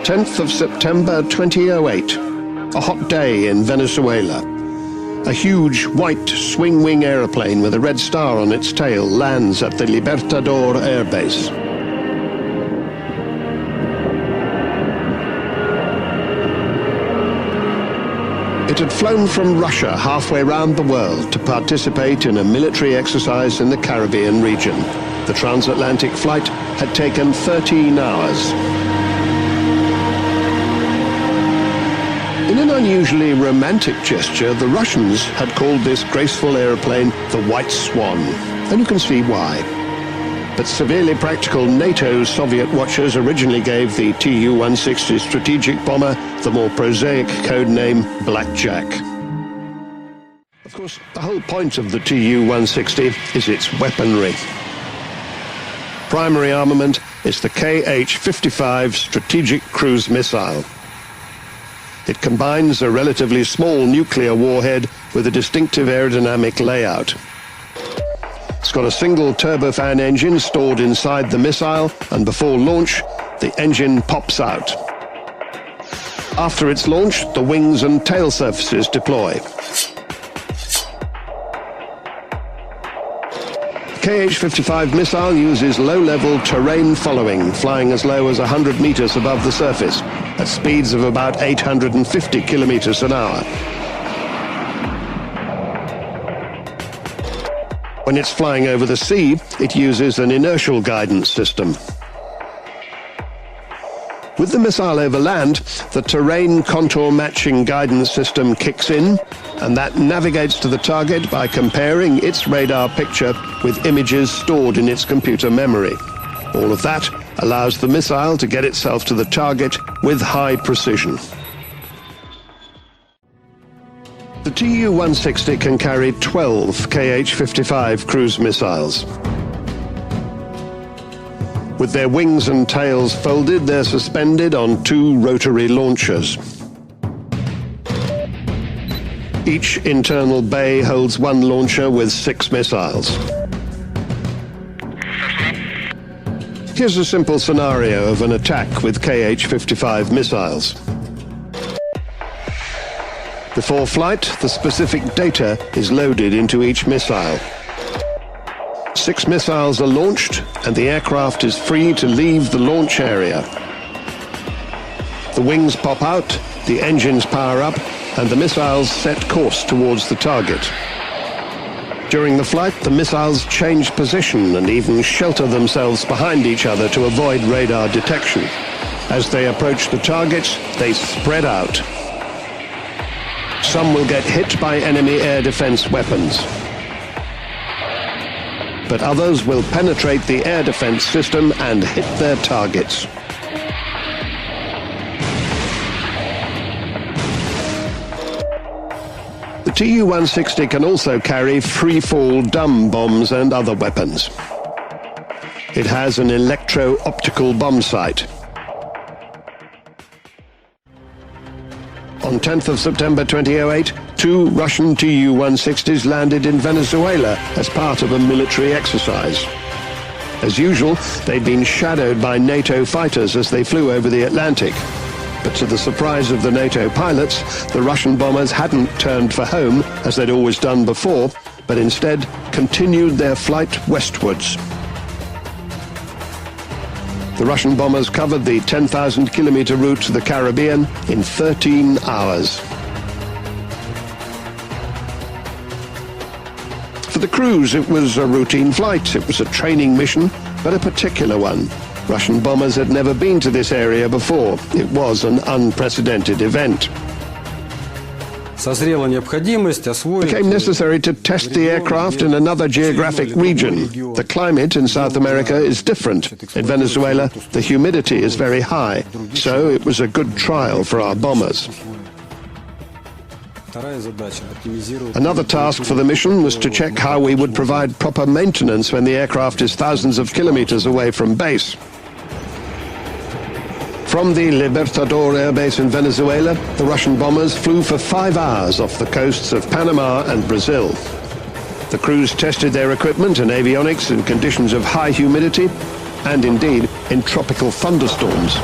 "10th of September 2008, a hot day in Venezuela. A huge white swing-wing aeroplane with a red star on its tail lands at the Libertador Air Base. It had flown from Russia halfway round the world to participate in a military exercise in the Caribbean region. The transatlantic flight had taken 13 hours. In an unusually romantic gesture, the Russians had called this graceful aeroplane the White Swan, and you can see why. But severely practical NATO Soviet watchers originally gave the Tu-160 strategic bomber the more prosaic code name Blackjack. Of course, the whole point of the Tu-160 is its weaponry. Primary armament is the Kh-55 strategic cruise missile. It combines a relatively small nuclear warhead with a distinctive aerodynamic layout. It's got a single turbofan engine stored inside the missile, and before launch, the engine pops out. After it's launched, the wings and tail surfaces deploy. The Kh-55 missile uses low-level terrain following, flying as low as 100 meters above the surface, at speeds of about 850 kilometers an hour. When it's flying over the sea, it uses an inertial guidance system. With the missile over land, the terrain contour matching guidance system kicks in, and that navigates to the target by comparing its radar picture with images stored in its computer memory. All of that allows the missile to get itself to the target with high precision. The Tu-160 can carry 12 Kh-55 cruise missiles. With their wings and tails folded, they're suspended on two rotary launchers. Each internal bay holds one launcher with 6 missiles. Here's a simple scenario of an attack with Kh-55 missiles. Before flight, the specific data is loaded into each missile. 6 missiles are launched, and the aircraft is free to leave the launch area. The wings pop out, the engines power up, and the missiles set course towards the target. During the flight, the missiles change position and even shelter themselves behind each other to avoid radar detection. As they approach the targets, they spread out. Some will get hit by enemy air defense weapons, but others will penetrate the air defense system and hit their targets. The Tu-160 can also carry free-fall dumb bombs and other weapons. It has an electro-optical bomb sight. On 10th of September 2008, 2 Russian Tu-160s landed in Venezuela as part of a military exercise. As usual, they'd been shadowed by NATO fighters as they flew over the Atlantic. But to the surprise of the NATO pilots, the Russian bombers hadn't turned for home, as they'd always done before, but instead continued their flight westwards. The Russian bombers covered the 10,000-kilometer route to the Caribbean in 13 hours. For the crews, it was a routine flight. It was a training mission, but a particular one. Russian bombers had never been to this area before. It was an unprecedented event. It became necessary to test the aircraft in another geographic region. The climate in South America is different. In Venezuela, the humidity is very high, so it was a good trial for our bombers. Another task for the mission was to check how we would provide proper maintenance when the aircraft is thousands of kilometers away from base. From the Libertador Air Base in Venezuela, the Russian bombers flew for 5 hours off the coasts of Panama and Brazil. The crews tested their equipment and avionics in conditions of high humidity and indeed in tropical thunderstorms.